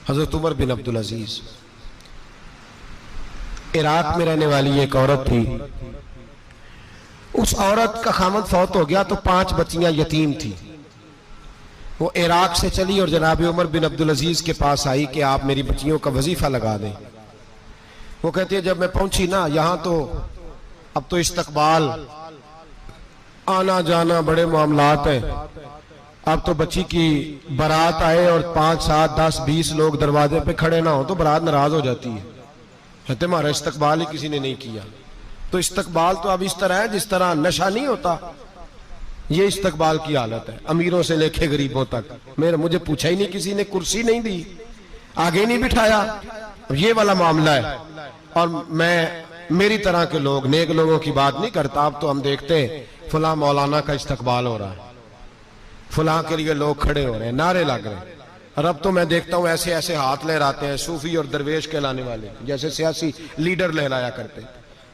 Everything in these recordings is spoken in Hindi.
हजरत उमर बिन अब्दुल अजीज, इराक में रहने वाली एक औरत थी। उस औरत का खामद फौत हो गया तो 5 बच्चियां यतीम थी। वो इराक से चली और जनाब उमर बिन अब्दुल अजीज के पास आई कि आप मेरी बच्चियों का वजीफा लगा दें। वो कहती है जब मैं पहुंची ना, यहां तो अब तो इस्तकबाल, आना जाना बड़े मामलात है। अब तो बच्ची की बारात आए और 5, 7, 10, 20 लोग दरवाजे पे खड़े ना हो तो बारात नाराज हो जाती है। कहते हमारा इस्तकबाल ही किसी ने नहीं किया। तो इस्तकबाल तो अब इस तरह है जिस तरह नशा नहीं होता, ये इस्तकबाल की हालत है, अमीरों से लेके गरीबों तक। मुझे पूछा ही नहीं किसी ने, कुर्सी नहीं दी, आगे नहीं बिठाया, ये वाला मामला है। और मैं मेरी तरह के लोग, नेक लोगों की बात नहीं करता। अब तो हम देखते हैं फुला मौलाना का इस्तकबाल हो रहा है, फुला के लिए लोग खड़े हो रहे हैं, नारे लग रहे हैं। और अब तो मैं देखता हूं ऐसे ऐसे हाथ लहराते हैं सूफी और दरवेश कहलाने वाले, जैसे सियासी लीडर लहराया करते।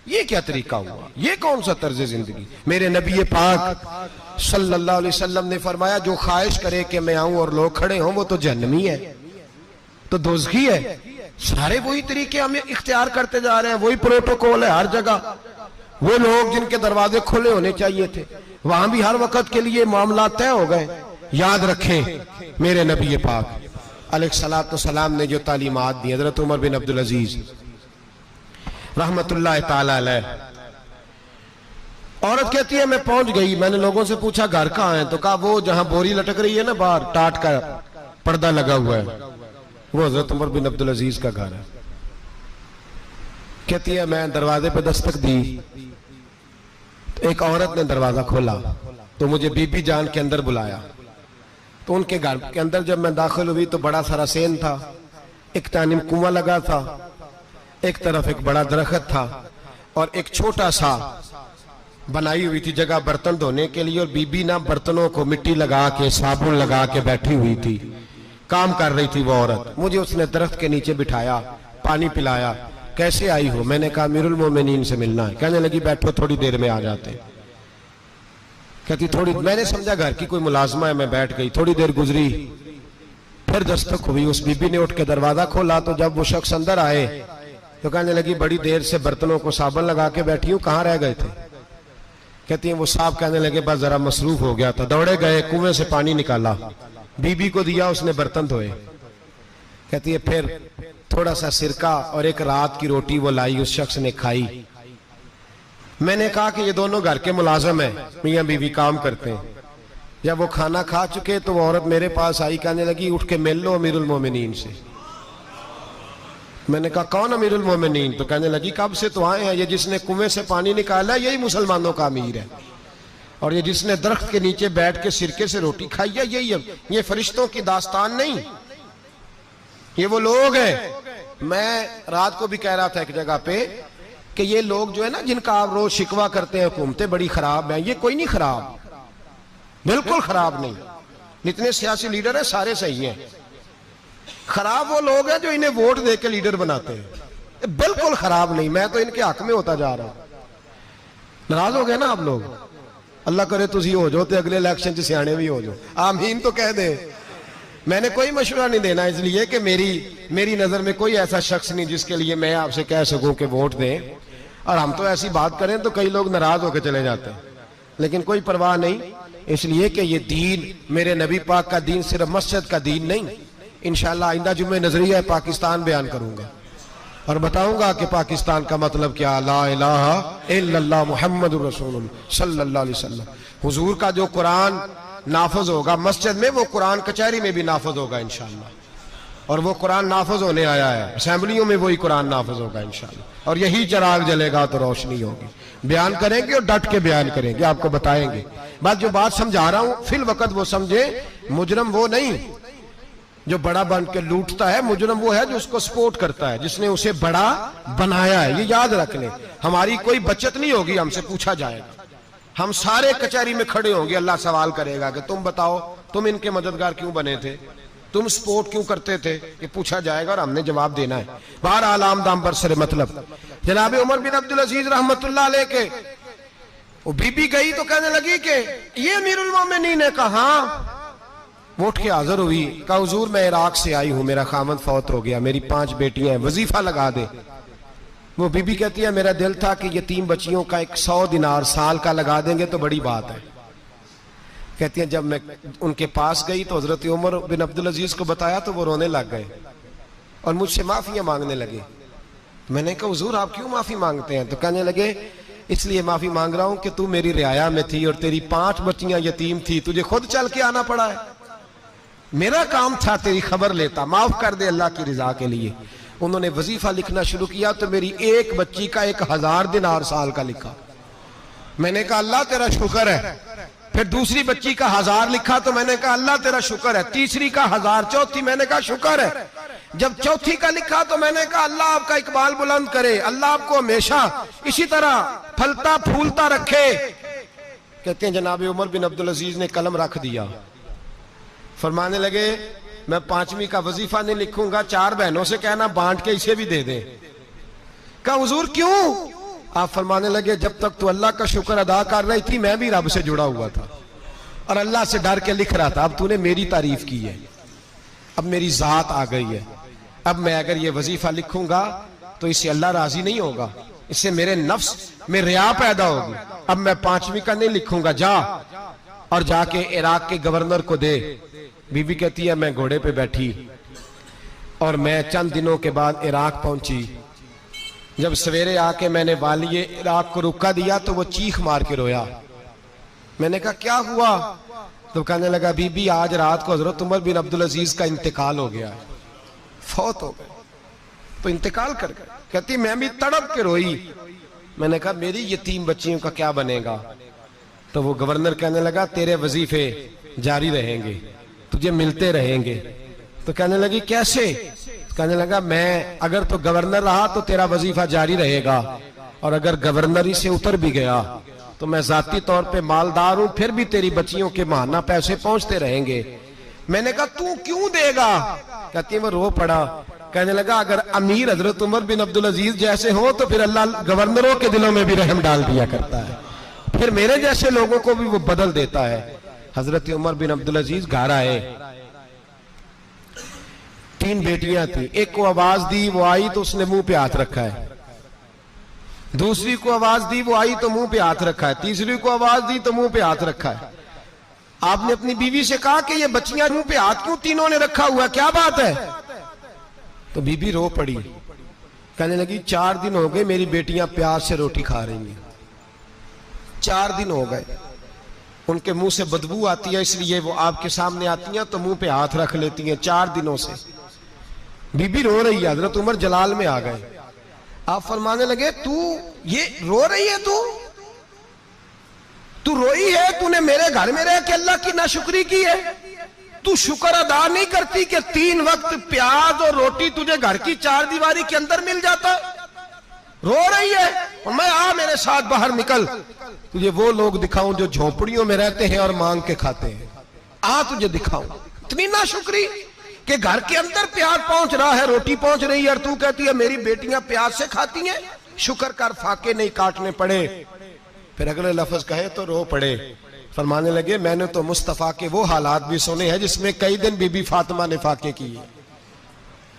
ये क्या तरीका हुआ? ये कौन सा तर्ज जिंदगी? मेरे नबी पाक सल्लल्लाहु अलैहि वसल्लम ने फरमाया जो ख्वाहिश करे कि मैं आऊं और लोग खड़े हों वो तो जहन्नमी है, तो दोज़खी है। सारे वही तरीके हम इख्तियार करते जा रहे हैं, वही प्रोटोकॉल है हर जगह। वो लोग जिनके दरवाजे खुले होने चाहिए थे वहां भी हर वक्त के लिए मामला तय हो गए। याद रखें मेरे नबी पाक अलैहिस्सलातु सलाम ने जो तालीमात दी, हजरत उमर बिन अब्दुल अजीज रहमतुल्लाह ताला अलैह। औरत कहती है मैं पहुंच गई, मैंने लोगों से पूछा घर कहां है, तो कहा वो जहां बोरी लटक रही है ना बाहर, टाट का पर्दा लगा हुआ है, वो हजरत उमर बिन अब्दुल अजीज का घर है। कहती है मैं दरवाजे पे दस्तक दी तो एक औरत ने दरवाजा खोला तो मुझे बीबी जान के अंदर बुलाया। तो उनके घर के अंदर जब मैं दाखिल हुई तो बड़ा सारा सेन था, एक तानिम कुआं लगा था, एक तरफ एक बड़ा दरख्त था और एक छोटा सा बनाई हुई थी जगह बर्तन धोने के लिए। और बीबी ना बर्तनों को मिट्टी लगा के साबुन लगा के बैठी हुई थी, काम कर रही थी वो औरत। मुझे उसने दरख्त के नीचे बिठाया, पानी पिलाया। कैसे आई हो? मैंने कहा अमीरुल मोमिनीन से मिलना है। कहने लगी बैठो थोड़ी देर में आ जाते। कहती थोड़ी, मैंने समझा घर की कोई मुलाजमा है, मैं बैठ गई। थोड़ी देर गुजरी, फिर दस्तक हुई, उस बीबी ने उठ के दरवाजा खोला। तो जब वो शख्स अंदर आए तो कहने लगी बड़ी देर से बर्तनों को साबुन लगा के बैठी हूँ, कहाँ रह गए थे? कहती है वो साहब कहने लगे बस जरा मसरूफ हो गया था, दौड़े गए, कुएं से पानी निकाला, बीबी को दिया, उसने बर्तन धोए। कहती है फिर थोड़ा सा सिरका और एक रात की रोटी वो लाई, उस शख्स ने खाई। मैंने कहा कि ये दोनों घर के मुलाजम हैं, मियां बीवी काम करते हैं। जब वो खाना खा चुके तो वो औरत मेरे पास आई, कहने लगी उठ के मिल लो अमीरुल मोमिनीन से। मैंने कहा कौन अमीरुल मोमिनीन? तो कहने लगी कब से तो आए हैं, ये जिसने कुएं से पानी निकाला यही मुसलमानों का अमीर है, और ये जिसने दरख्त के नीचे बैठ के सिरके से रोटी खाई है यही है। ये फरिश्तों की दास्तान नहीं, ये वो लोग हैं। मैं रात को भी कह रहा था एक जगह पे कि ये लोग जो है ना जिनका आप रोज शिकवा करते हैं हुकूमतें बड़ी खराब हैं, ये कोई नहीं खराब, बिल्कुल खराब नहीं। जितने सियासी लीडर हैं सारे सही हैं। खराब वो लोग हैं जो इन्हें वोट दे के लीडर बनाते हैं, बिल्कुल खराब नहीं। मैं तो इनके हक में होता जा रहा हूं। नाराज हो गए ना आप लोग? अल्लाह करे तुझी हो जाओ तो अगले इलेक्शन च सियाने भी हो जाओ, आमीन तो कह दे। मैंने कोई मशवरा नहीं देना इसलिए कि मेरी नजर में कोई ऐसा शख्स नहीं जिसके लिए मैं आपसे कह सकूं कि वोट दें। और हम तो ऐसी बात करें तो कई लोग नाराज होकर चले जाते हैं, लेकिन कोई परवाह नहीं, इसलिए कि ये दीन मेरे नबी पाक का दीन सिर्फ मस्जिद का दीन नहीं। इंशाअल्लाह आइंदा जुम्मे नजरिया पाकिस्तान बयान करूंगा और बताऊंगा कि पाकिस्तान का मतलब क्या, ला इलाहा इल्लल्लाह मुहम्मदुर रसूलुल्लाह सल्लल्लाहु अलैहि वसल्लम। हुजूर का जो कुरान नाफज होगा मस्जिद में, वो कुरान कचहरी में भी नाफज होगा इंशाअल्लाह। और वो कुरान नाफज होने आया है, असेंबलियों में वही कुरान नाफज होगा इंशाअल्लाह। और यही चिराग जलेगा तो रोशनी होगी। बयान करेंगे और डट के बयान करेंगे, आपको बताएंगे। बात जो बात समझा रहा हूं फिल वक्त वो समझे, मुजरम वो नहीं जो बड़ा बन के लूटता है, मुजरम वो है जो उसको सपोर्ट करता है, जिसने उसे बड़ा बनाया है। ये याद रख लें, हमारी कोई बचत नहीं होगी, हमसे पूछा जाएगा। हम सारे कचहरी में खड़े होंगे, अल्लाह सवाल करेगा कि तुम बताओ तुम इनके मददगार क्यों बने थे, तुम सपोर्ट क्यों करते थे, ये पूछा जाएगा और हमने जवाब देना है। बहरहाल आमदाम बरसरे मतलब जनाब उमर बिन अब्दुल अजीज रहमतुल्लाह अलैह के वो बीबी गई तो कहने लगी कि ये अमीरुल मोमिनीन ने कहा, वो उठ के हाजिर हुई, कहा हुजूर मैं इराक से आई हूं, मेरा खामद फौत हो गया, मेरी 5 बेटियां हैं, वजीफा लगा दे। वो बीबी कहती है मेरा दिल था कि यतीम बच्चियों का 100 दिनार साल का लगा देंगे तो बड़ी बात है। कहती है जब मैं उनके पास गई तो हजरत उमर बिन अब्दुल अजीज को बताया तो वो रोने लग गए और मुझसे माफियां मांगने लगे। मैंने कहा हुजूर आप क्यों माफी मांगते हैं? तो कहने लगे इसलिए माफी मांग रहा हूं कि तू मेरी रियाया में थी और तेरी 5 बच्चियां यतीम थी, तुझे खुद चल के आना पड़ा है। मेरा काम था तेरी खबर लेता, माफ कर दे अल्लाह की रिजा के लिए। उन्होंने वजीफा लिखना शुरू किया तो मेरी एक बच्ची का 1000 दिनार साल का लिखा। मैंने कहा अल्लाह तेरा शुक्र है। फिर दूसरी बच्ची का 1000 लिखा तो मैंने कहा अल्लाह तेरा शुक्र है। तीसरी का 1000, चौथी मैंने कहा शुक्र है। जब चौथी का लिखा तो मैंने कहा अल्लाह आपका इकबाल बुलंद करे, अल्लाह आपको हमेशा इसी तरह फलता फूलता रखे। कहते हैं जनाब उमर बिन अब्दुल अजीज ने कलम रख दिया, फरमाने लगे मैं 5वीं का वजीफा नहीं लिखूंगा, 4 बहनों से कहना बांट के इसे भी दे दे। कहा हुजूर क्यों? आप फरमाने लगे जब तक तू अल्लाह का शुक्र अदा कर रही थी मैं भी रब से जुड़ा हुआ था और अल्लाह से डर के लिख रहा था। अब तूने मेरी तारीफ की है, अब मेरी जात आ गई है, अब मैं अगर ये वजीफा लिखूंगा तो इससे अल्लाह राजी नहीं होगा, इससे मेरे नफ्स में रिया पैदा होगी। अब मैं 5वीं का नहीं लिखूंगा, जा और जाके इराक के गवर्नर को दे। बीबी कहती है मैं घोड़े पे बैठी और मैं चंद दिनों के बाद इराक पहुंची। जब सवेरे आके मैंने वालिये इराक को रुका दिया तो वो चीख मार के रोया। मैंने कहा क्या हुआ? तो कहने लगा बीबी आज रात को हजरत उमर बिन अब्दुल अजीज का इंतकाल हो गया, फौत हो गए, तो इंतकाल कर गए। कहती मैं भी तड़प के रोई। मैंने कहा मेरी यतीम बच्चियों का क्या बनेगा? तो वो गवर्नर कहने लगा तेरे वजीफे जारी रहेंगे, तुझे मिलते रहेंगे। तो कहने लगी कैसे? कहने लगा मैं अगर तो गवर्नर रहा तो तेरा वजीफा जारी रहेगा और अगर गवर्नरी से उतर भी गया तो मैं जाती तौर पे मालदार हूं, फिर भी तेरी बच्चियों के माहाना पैसे पहुंचते रहेंगे। मैंने कहा तू क्यों देगा? कहती है वो रो पड़ा। कहने लगा अगर अमीर हजरत उमर बिन अब्दुल अजीज जैसे हो तो फिर अल्लाह गवर्नरों के दिलों में भी रहम डाल दिया करता है, फिर मेरे जैसे लोगों को भी वो बदल देता है। हजरत उमर बिन अब्दुल अजीज घर आए, 3 बेटियां थी। एक को आवाज दी, वो आई तो उसने मुंह पे हाथ रखा है। दूसरी को आवाज दी, वो आई तो मुंह पे हाथ रखा है। तीसरी को आवाज दी तो मुंह पे हाथ रखा है। आपने अपनी बीवी से कहा कि ये बच्चियां मुंह पे हाथ क्यों तीनों ने रखा हुआ, क्या बात है? तो बीबी रो पड़ी, कहने लगी 4 दिन हो गए मेरी बेटियां प्यार से रोटी खा रही हैं, 4 दिन हो गए, उनके मुंह से बदबू आती है इसलिए वो आपके सामने आती हैं तो मुंह पे हाथ रख लेती हैं 4 दिनों से। बीबी रो रही है। हजरत उमर जलाल में आ गए। आप फरमाने लगे तू ये रो रही है, तू रोई है, तूने मेरे घर में रह के अल्लाह की नाशुक्री की है, तू शुक्र अदा नहीं करती कि 3 वक्त प्याज और रोटी तुझे घर की 4 दीवारी के अंदर मिल जाता? रो रही है और मैं आ मेरे साथ बाहर निकल, तुझे वो लोग दिखाऊं जो झोपड़ियों में रहते हैं और मांग के खाते हैं, आ तुझे दिखाऊं। इतनी नाशुक्री कि घर के अंदर प्याज पहुंच रहा है, रोटी पहुंच रही है और तू कहती है मेरी बेटियां प्याज से खाती हैं, शुक्र कर फाके नहीं काटने पड़े। फिर अगले लफ्ज कहे तो रो पड़े। फरमाने लगे मैंने तो मुस्तफा के वो हालात भी सुने हैं जिसमें कई दिन बीबी फातिमा ने फाके किए।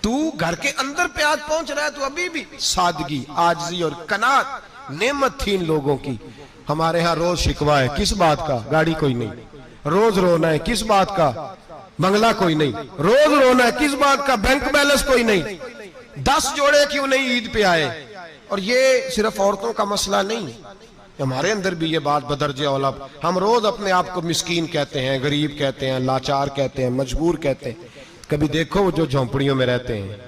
तू घर के अंदर प्याज पहुंच रहा है, तो अभी भी सादगी, आजिज़ी और कनात नेमत थी इन लोगों की। हमारे यहाँ रोज शिकवा है, किस बात का? गाड़ी कोई नहीं। रोज रोना है, किस बात का? बंगला कोई नहीं। रोज रोना है, किस बात का? बैंक बैलेंस कोई नहीं। 10 जोड़े क्यों नहीं ईद पे आए? और ये सिर्फ औरतों का मसला नहीं, हमारे अंदर भी ये बात बदर्जे औला। हम रोज अपने आप को मिस्कीन कहते हैं, गरीब कहते हैं, लाचार कहते हैं, मजबूर कहते हैं। कभी देखो जो झोंपड़ियों में रहते हैं,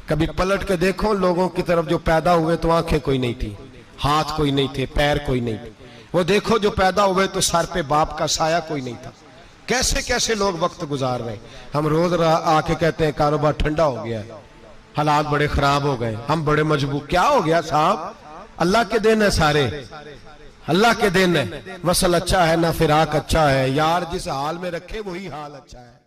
कभी पलट के देखो लोगों की तरफ जो पैदा हुए तो आंखें कोई नहीं थी, हाथ कोई नहीं थे, पैर कोई नहीं थे। वो देखो जो पैदा हुए तो सर पे बाप का साया कोई नहीं था। कैसे कैसे लोग वक्त गुजार रहे। हम रोज आके कहते हैं कारोबार ठंडा हो गया है, हालात बड़े खराब हो गए, हम बड़े मजबूर। क्या हो गया साहब? अल्लाह के दिन है, सारे अल्लाह के दिन है। वसल अच्छा है ना फिराक अच्छा है, यार जिस हाल में रखे वही हाल अच्छा है।